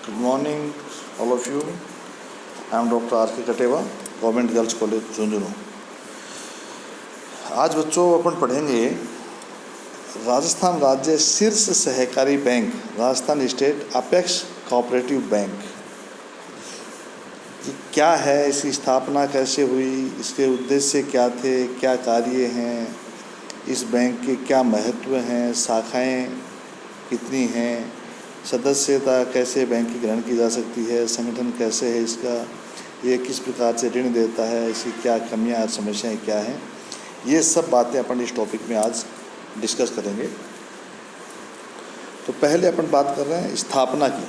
Good morning, all of you. I am Dr. R.K. Katewa, government girls college Jhunjhunu. आज बच्चों अपन पढ़ेंगे राजस्थान राज्य शीर्ष सहकारी bank Rajasthan state apex cooperative bank. ये क्या है, इसकी स्थापना कैसे हुई, इसके उद्देश्य क्या थे, क्या कार्य हैं, इस बैंक के क्या महत्व हैं, शाखाएं कितनी हैं, सदस्यता कैसे बैंक की ग्रहण की जा सकती है, संगठन कैसे है इसका, ये किस प्रकार से ऋण देता है, इसकी क्या कमियां और समस्याएं क्या हैं, ये सब बातें अपन इस टॉपिक में आज डिस्कस करेंगे। तो पहले अपन बात कर रहे हैं स्थापना की।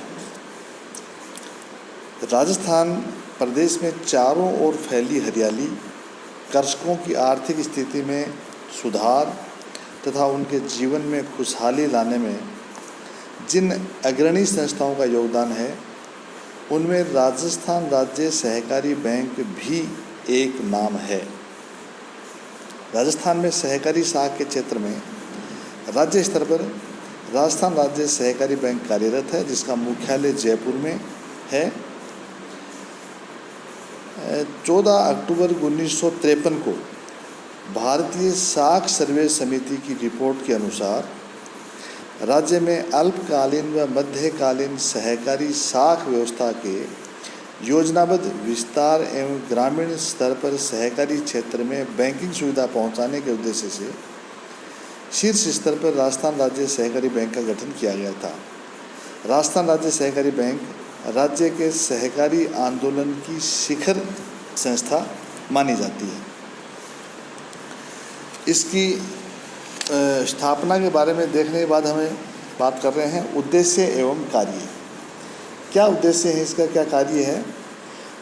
राजस्थान प्रदेश में चारों ओर फैली हरियाली कृषकों की आर्थिक स्थिति में सुधार तथा उनके जीवन में खुशहाली लाने में जिन अग्रणी संस्थाओं का योगदान है, उनमें राजस्थान राज्य सहकारी बैंक भी एक नाम है। राजस्थान में सहकारी शाखा के क्षेत्र में राज्य स्तर पर राजस्थान राज्य सहकारी बैंक कार्यरत है, जिसका मुख्यालय जयपुर में है। 14 अक्टूबर 1953 को भारतीय शाख सर्वे समिति की रिपोर्ट के अनुसार राज्य में अल्पकालीन व मध्यकालीन सहकारी शाख व्यवस्था के योजनाबद्ध विस्तार एवं ग्रामीण स्तर पर सहकारी क्षेत्र में बैंकिंग सुविधा पहुंचाने के उद्देश्य से शीर्ष स्तर पर राजस्थान राज्य सहकारी बैंक का गठन किया गया था। राजस्थान राज्य सहकारी बैंक राज्य के सहकारी आंदोलन की शिखर संस्था मानी जाती है। इसकी स्थापना के बारे में देखने के बाद हमें बात कर रहे हैं उद्देश्य एवं कार्य। क्या उद्देश्य है इसका, क्या कार्य है?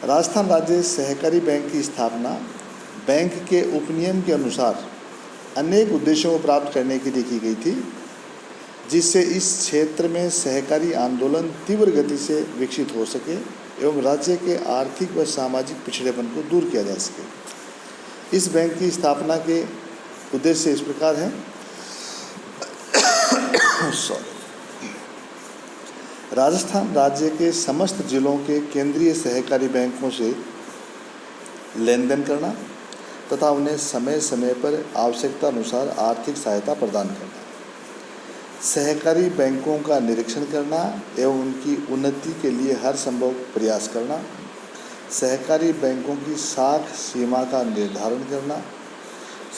राजस्थान राज्य सहकारी बैंक की स्थापना बैंक के उपनियम के अनुसार अनेक उद्देश्यों को प्राप्त करने के लिए की गई थी, जिससे इस क्षेत्र में सहकारी आंदोलन तीव्र गति से विकसित हो सके एवं राज्य के आर्थिक व सामाजिक पिछड़ेपन को दूर किया जा सके। इस बैंक की स्थापना के उद्देश्य इस प्रकार हैं। राजस्थान राज्य के समस्त जिलों के केंद्रीय सहकारी बैंकों से लेन देन करना तथा उन्हें समय समय पर आवश्यकता अनुसार आर्थिक सहायता प्रदान करना, सहकारी बैंकों का निरीक्षण करना एवं उनकी उन्नति के लिए हर संभव प्रयास करना, सहकारी बैंकों की साख सीमा का निर्धारण करना,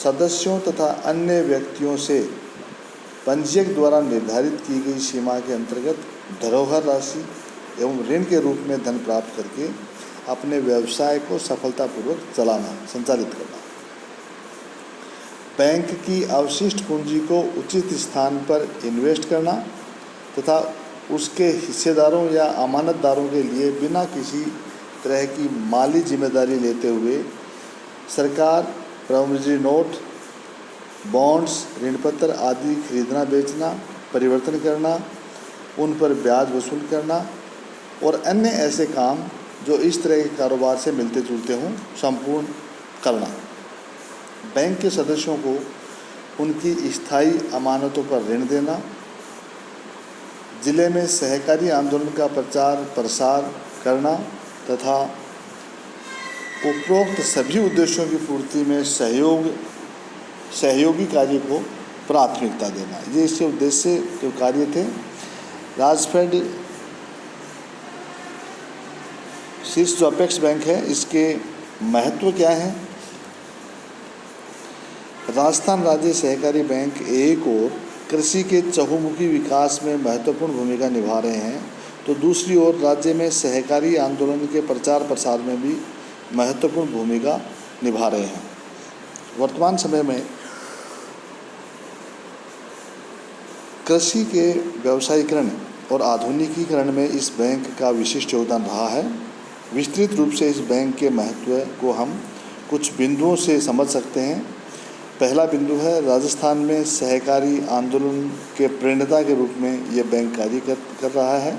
सदस्यों तथा अन्य व्यक्तियों से पंजीयक द्वारा निर्धारित की गई सीमा के अंतर्गत धरोहर राशि एवं ऋण के रूप में धन प्राप्त करके अपने व्यवसाय को सफलतापूर्वक संचालित करना, बैंक की अवशिष्ट पूंजी को उचित स्थान पर इन्वेस्ट करना तथा उसके हिस्सेदारों या अमानतदारों के लिए बिना किसी तरह की माली जिम्मेदारी लेते हुए सरकार प्रॉमिसरी नोट, बॉन्ड्स, ऋणपत्र आदि खरीदना बेचना, परिवर्तन करना, उन पर ब्याज वसूल करना और अन्य ऐसे काम जो इस तरह के कारोबार से मिलते जुलते हों संपूर्ण करना, बैंक के सदस्यों को उनकी स्थायी अमानतों पर ऋण देना, जिले में सहकारी आंदोलन का प्रचार प्रसार करना तथा उपरोक्त सभी उद्देश्यों की पूर्ति में सहयोगी कार्य को प्राथमिकता देना, ये इसके उद्देश्य जो कार्य थे। राजफेड शीर्ष जो अपेक्स बैंक है, इसके महत्व क्या है? राजस्थान राज्य सहकारी बैंक एक ओर कृषि के चहुमुखी विकास में महत्वपूर्ण भूमिका निभा रहे हैं, तो दूसरी ओर राज्य में सहकारी आंदोलन के प्रचार प्रसार में भी महत्वपूर्ण भूमिका निभा रहे हैं। वर्तमान समय में कृषि के व्यावसायीकरण और आधुनिकीकरण में इस बैंक का विशिष्ट योगदान रहा है। विस्तृत रूप से इस बैंक के महत्व को हम कुछ बिंदुओं से समझ सकते हैं। पहला बिंदु है, राजस्थान में सहकारी आंदोलन के प्रेरणा के रूप में यह बैंक कार्य कर रहा है।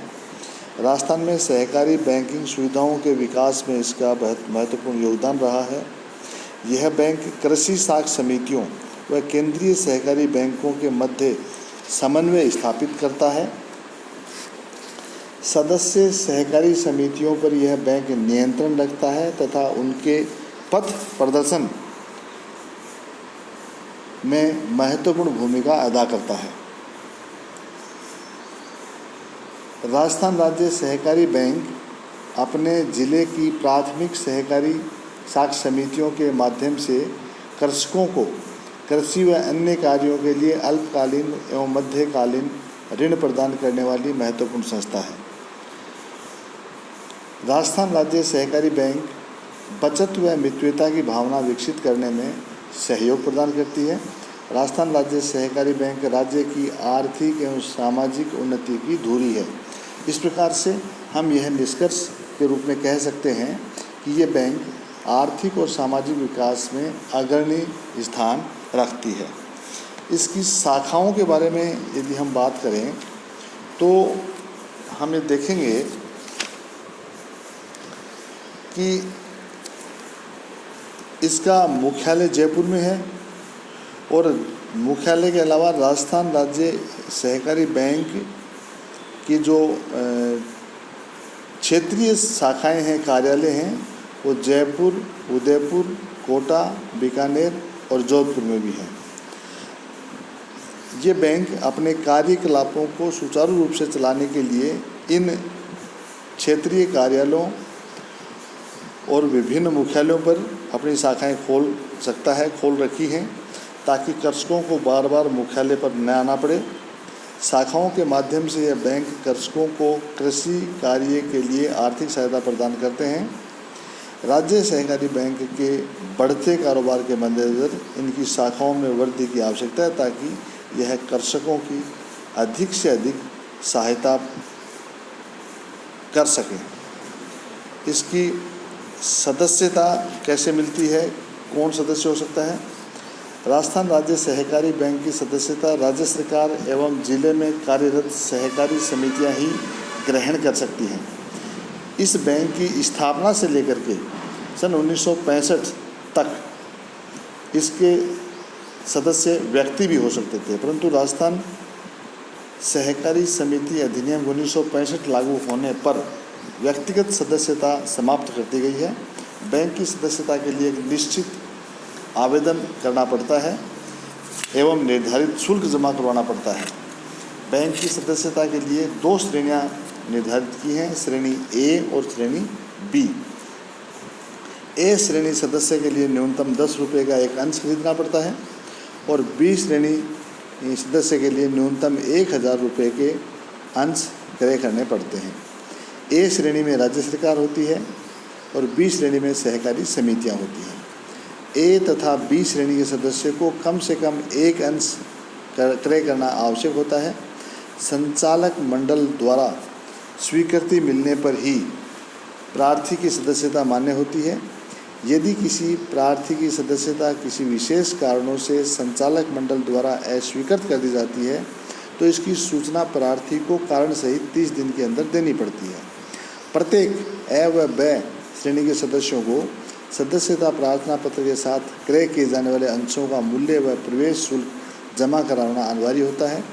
राजस्थान में सहकारी बैंकिंग सुविधाओं के विकास में इसका बहुत महत्वपूर्ण योगदान रहा है। यह बैंक कृषि साख समितियों व केंद्रीय सहकारी बैंकों के मध्य समन्वय स्थापित करता है। सदस्य सहकारी समितियों पर यह बैंक नियंत्रण रखता है तथा उनके पथ प्रदर्शन में महत्वपूर्ण भूमिका अदा करता है। राजस्थान राज्य सहकारी बैंक अपने जिले की प्राथमिक सहकारी साख समितियों के माध्यम से कृषकों को कृषि व अन्य कार्यों के लिए अल्पकालीन एवं मध्यकालीन ऋण प्रदान करने वाली महत्वपूर्ण संस्था है। राजस्थान राज्य सहकारी बैंक बचत व मित्रता की भावना विकसित करने में सहयोग प्रदान करती है। राजस्थान राज्य सहकारी बैंक राज्य की आर्थिक एवं सामाजिक उन्नति की धुरी है। इस प्रकार से हम यह निष्कर्ष के रूप में कह सकते हैं कि ये बैंक आर्थिक और सामाजिक विकास में अग्रणी स्थान रखती है। इसकी शाखाओं के बारे में यदि हम बात करें तो हम ये देखेंगे कि इसका मुख्यालय जयपुर में है और मुख्यालय के अलावा राजस्थान राज्य सहकारी बैंक की जो क्षेत्रीय शाखाएं हैं, कार्यालय हैं, वो जयपुर, उदयपुर, कोटा, बीकानेर और जोधपुर में भी हैं। ये बैंक अपने कार्यकलापों को सुचारू रूप से चलाने के लिए इन क्षेत्रीय कार्यालयों और विभिन्न मुख्यालयों पर अपनी शाखाएं खोल रखी हैं ताकि कृषकों को बार बार मुख्यालय पर न आना पड़े। शाखाओं के माध्यम से यह बैंक कृषकों को कृषि कार्य के लिए आर्थिक सहायता प्रदान करते हैं। राज्य सहकारी बैंक के बढ़ते कारोबार के मद्देनज़र इनकी शाखाओं में वृद्धि की आवश्यकता है ताकि यह कृषकों की अधिक से अधिक सहायता कर सकें। इसकी सदस्यता कैसे मिलती है, कौन सदस्य हो सकता है? राजस्थान राज्य सहकारी बैंक की सदस्यता राज्य सरकार एवं जिले में कार्यरत सहकारी समितियां ही ग्रहण कर सकती हैं। इस बैंक की स्थापना से लेकर के सन 1965 तक इसके सदस्य व्यक्ति भी हो सकते थे, परंतु राजस्थान सहकारी समिति अधिनियम 1965 लागू होने पर व्यक्तिगत सदस्यता समाप्त कर दी गई है। बैंक की सदस्यता के लिए एक निश्चित आवेदन करना पड़ता है एवं निर्धारित शुल्क जमा करवाना पड़ता है। बैंक की सदस्यता के लिए 2 श्रेणियां निर्धारित की हैं, श्रेणी ए और श्रेणी बी। ए श्रेणी सदस्य के लिए न्यूनतम 10 रुपये का एक अंश खरीदना पड़ता है और बी श्रेणी सदस्य के लिए न्यूनतम 1000 रुपये के अंश क्रय करने पड़ते हैं। ए श्रेणी में राज्य सरकार होती है और बी श्रेणी में सहकारी समितियां होती हैं। ए तथा बी श्रेणी के सदस्य को कम से कम एक अंश क्रय करना आवश्यक होता है। संचालक मंडल द्वारा स्वीकृति मिलने पर ही प्रार्थी की सदस्यता मान्य होती है। यदि किसी प्रार्थी की सदस्यता किसी विशेष कारणों से संचालक मंडल द्वारा अस्वीकृत कर दी जाती है तो इसकी सूचना प्रार्थी को कारण सहित 30 दिन के अंदर देनी पड़ती है। प्रत्येक ए व ब श्रेणी के सदस्यों को सदस्यता प्रार्थना पत्र के साथ क्रय किए जाने वाले अंशों का मूल्य व प्रवेश शुल्क जमा कराना अनिवार्य होता है।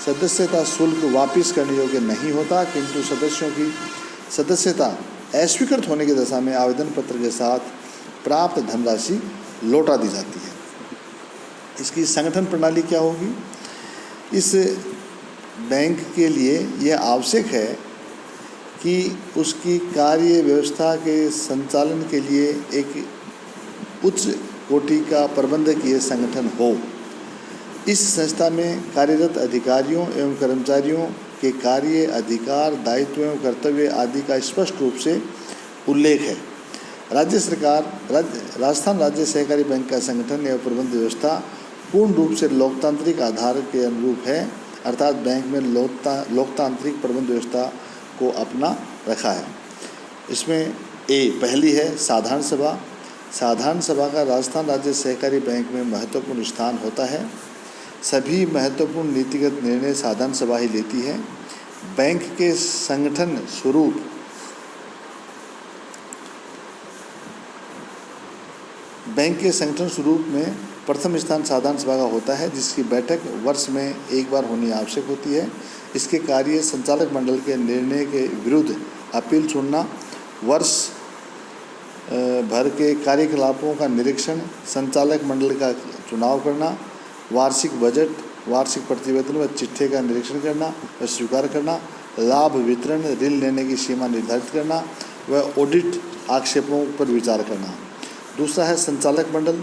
सदस्यता शुल्क वापस करने योग्य नहीं होता, किंतु सदस्यों की सदस्यता अस्वीकृत होने की दशा में आवेदन पत्र के साथ प्राप्त धनराशि लौटा दी जाती है। इसकी संगठन प्रणाली क्या होगी? इस बैंक के लिए यह आवश्यक है कि उसकी कार्य व्यवस्था के संचालन के लिए एक उच्च कोटि का प्रबंधकीय संगठन हो। इस संस्था में कार्यरत अधिकारियों एवं कर्मचारियों के कार्य, अधिकार, दायित्व एवं कर्तव्य आदि का स्पष्ट रूप से उल्लेख है। राज्य सरकार राजस्थान राज्य सहकारी बैंक का संगठन एवं प्रबंध व्यवस्था पूर्ण रूप से लोकतांत्रिक आधार के अनुरूप है, अर्थात बैंक में लोकतांत्रिक प्रबंध व्यवस्था को अपना रखा है। इसमें पहली है साधारण सभा। साधारण सभा का राजस्थान राज्य सहकारी बैंक में महत्वपूर्ण स्थान होता है। सभी महत्वपूर्ण नीतिगत निर्णय साधारण सभा ही लेती है। बैंक के संगठन स्वरूप में प्रथम स्थान साधारण सभा का होता है, जिसकी बैठक वर्ष में एक बार होनी आवश्यक होती है। इसके कार्य संचालक मंडल के निर्णय के विरुद्ध अपील सुनना, वर्ष भर के कार्यकलापों का निरीक्षण, संचालक मंडल का चुनाव करना, वार्षिक बजट, वार्षिक प्रतिवेदन व चिट्ठे का निरीक्षण करना व स्वीकार करना, लाभ वितरण, ऋण लेने की सीमा निर्धारित करना व ऑडिट आक्षेपों पर विचार करना। दूसरा है संचालक मंडल।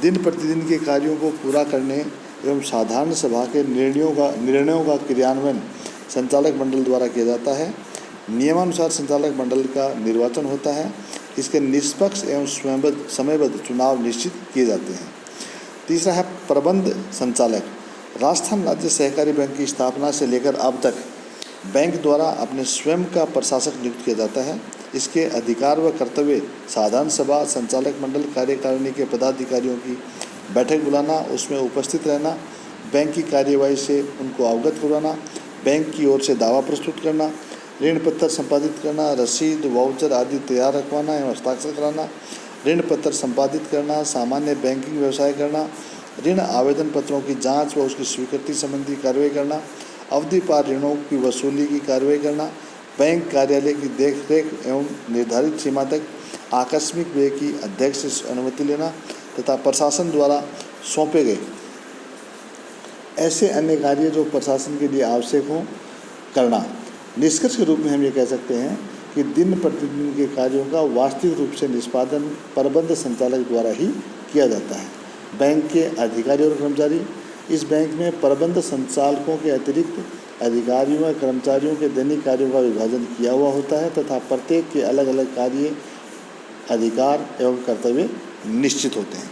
दिन प्रतिदिन के कार्यों को पूरा करने एवं साधारण सभा के निर्णयों का क्रियान्वयन संचालक मंडल द्वारा किया जाता है। नियमानुसार संचालक मंडल का निर्वाचन होता है। इसके निष्पक्ष एवं समयबद्ध चुनाव निश्चित किए जाते हैं। तीसरा है प्रबंध संचालक। राजस्थान राज्य सहकारी बैंक की स्थापना से लेकर अब तक बैंक द्वारा अपने स्वयं का प्रशासक नियुक्त किया जाता है। इसके अधिकार व कर्तव्य साधारण सभा, संचालक मंडल, कार्यकारिणी के पदाधिकारियों की बैठक बुलाना, उसमें उपस्थित रहना, बैंक की कार्यवाही से उनको अवगत करवाना, बैंक की ओर से दावा प्रस्तुत करना, ऋण पत्र संपादित करना, रसीद, वाउचर आदि तैयार रखवाना एवं हस्ताक्षर कराना, ऋण पत्र संपादित करना, सामान्य बैंकिंग व्यवसाय करना, ऋण आवेदन पत्रों की जांच व उसकी स्वीकृति संबंधी कार्रवाई करना, अवधि पार ऋणों की वसूली की कार्रवाई करना, बैंक कार्यालय की देखरेख एवं निर्धारित सीमा तक आकस्मिक व्यय की अध्यक्ष से अनुमति लेना तथा प्रशासन द्वारा सौंपे गए ऐसे अन्य कार्य जो प्रशासन के लिए आवश्यक हों करना। निष्कर्ष के रूप में हम ये कह सकते हैं कि दिन प्रतिदिन के कार्यों का वास्तविक रूप से निष्पादन प्रबंध संचालक द्वारा ही किया जाता है। बैंक के अधिकारी और कर्मचारी। इस बैंक में प्रबंध संचालकों के अतिरिक्त अधिकारियों व कर्मचारियों के दैनिक कार्यों का विभाजन किया हुआ होता है तथा प्रत्येक के अलग अलग कार्य, अधिकार एवं कर्तव्य निश्चित होते हैं।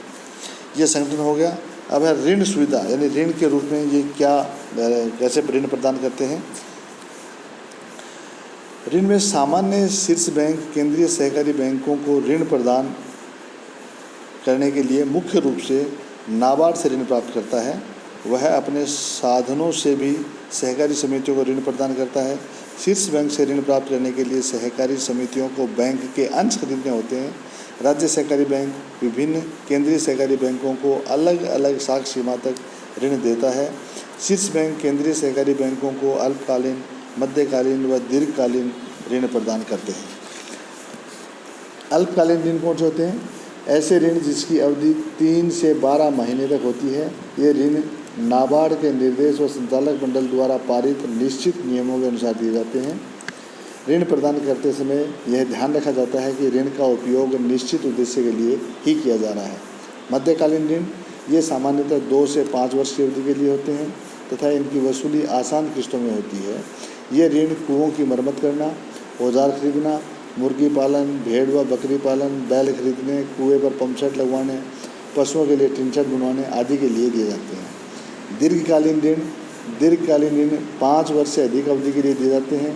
यह संगठन हो गया। अब है ऋण सुविधा, यानी ऋण के रूप में ये कैसे ऋण प्रदान करते हैं। ऋण में सामान्य शीर्ष बैंक केंद्रीय सहकारी बैंकों को ऋण प्रदान करने के लिए मुख्य रूप से नाबार्ड से ऋण प्राप्त करता है। वह अपने साधनों से भी सहकारी समितियों को ऋण प्रदान करता है। शीर्ष बैंक से ऋण प्राप्त करने के लिए सहकारी समितियों को बैंक के अंश खरीदने होते हैं। राज्य सहकारी बैंक विभिन्न केंद्रीय सहकारी बैंकों को अलग अलग साख सीमा तक ऋण देता है। शीर्ष बैंक केंद्रीय सहकारी बैंकों को अल्पकालीन, मध्यकालीन व दीर्घकालीन ऋण प्रदान करते हैं। अल्पकालीन ऋण कौन से होते हैं? ऐसे ऋण जिसकी अवधि 3 से 12 महीने तक होती है। ये ऋण नाबार्ड के निर्देश और संचालक मंडल द्वारा पारित निश्चित नियमों के अनुसार दिए जाते हैं। ऋण प्रदान करते समय यह ध्यान रखा जाता है कि ऋण का उपयोग निश्चित उद्देश्य के लिए ही किया जा रहा है। मध्यकालीन ऋण ये सामान्यतः 2 से 5 वर्ष की अवधि के लिए होते हैं तथा इनकी वसूली आसान किस्तों में होती है। ये ऋण कुओं की मरम्मत करना, औजार खरीदना, मुर्गी पालन, भेड़ व बकरी पालन, बैल खरीदने, कुएं पर पंप सेट लगवाने, पशुओं के लिए टिन शेड बनवाने आदि के लिए दिए जाते हैं। दीर्घकालीन ऋण 5 वर्ष से अधिक अवधि के लिए दिए जाते हैं।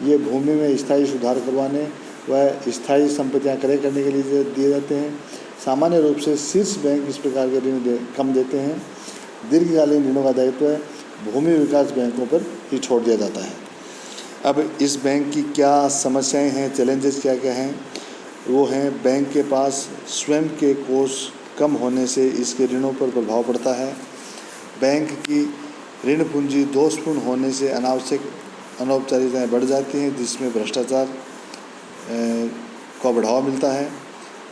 ये भूमि में स्थायी सुधार करवाने व स्थायी संपत्तियां क्रय करने के लिए दिए जाते हैं। सामान्य रूप से शीर्ष बैंक इस प्रकार के ऋण कम देते हैं। दीर्घकालीन ऋणों का दायित्व भूमि विकास बैंकों पर ही छोड़ दिया जाता है। अब इस बैंक की क्या समस्याएं हैं, चैलेंजेस क्या क्या हैं? वो हैं, बैंक के पास स्वयं के कोष कम होने से इसके ऋणों पर प्रभाव पड़ता है। बैंक की ऋण पूंजी दोषपूर्ण होने से अनौपचारिकताएँ बढ़ जाती हैं, जिसमें भ्रष्टाचार को बढ़ावा मिलता है।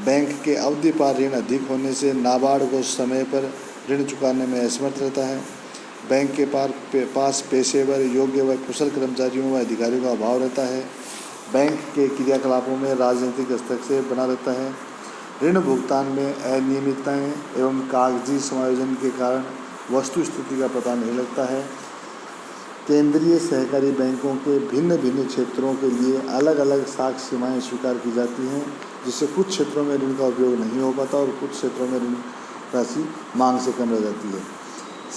बैंक के अवधि पार ऋण अधिक होने से नाबार्ड को समय पर ऋण चुकाने में असमर्थ रहता है। बैंक के पास पेशेवर, योग्य व कुशल कर्मचारियों व अधिकारियों का अभाव रहता है। बैंक के क्रियाकलापों में राजनीतिक हस्तक्षेप बना रहता है। ऋण भुगतान में अनियमितताएं एवं कागजी समायोजन के कारण वस्तु स्थिति का पता नहीं लगता है। केंद्रीय सहकारी बैंकों के भिन्न भिन्न क्षेत्रों के लिए अलग अलग साख सीमाएँ स्वीकार की जाती हैं, जिससे कुछ क्षेत्रों में ऋण का उपयोग नहीं हो पाता और कुछ क्षेत्रों में ऋण राशि मांग से कम रह जाती है।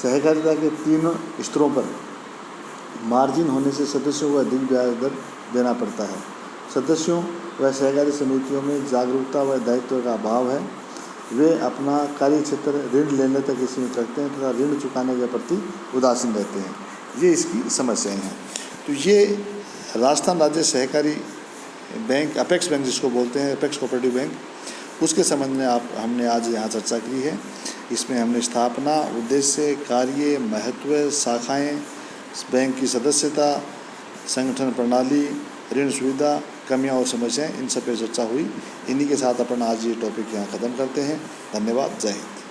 सहकारिता के 3 स्तरों पर मार्जिन होने से सदस्यों को अधिक ब्याज दर देना पड़ता है। सदस्यों व सहकारी समितियों में जागरूकता व दायित्व का अभाव है। वे अपना कार्य क्षेत्र ऋण लेने तक ही सीमित रखते हैं तथा ऋण चुकाने के प्रति उदासीन रहते हैं। ये इसकी समस्याएं हैं। तो ये राजस्थान राज्य सहकारी बैंक, अपेक्स बैंक जिसको बोलते हैं, अपेक्स कोऑपरेटिव बैंक, उसके संबंध में हमने आज यहाँ चर्चा की है। इसमें हमने स्थापना, उद्देश्य, कार्य, महत्व, शाखाएं, बैंक की सदस्यता, संगठन प्रणाली, ऋण सुविधा, कमियां और समस्याएं, इन सब पर चर्चा हुई। इन्हीं के साथ अपन आज ये टॉपिक यहाँ ख़त्म करते हैं। धन्यवाद। जय हिंद।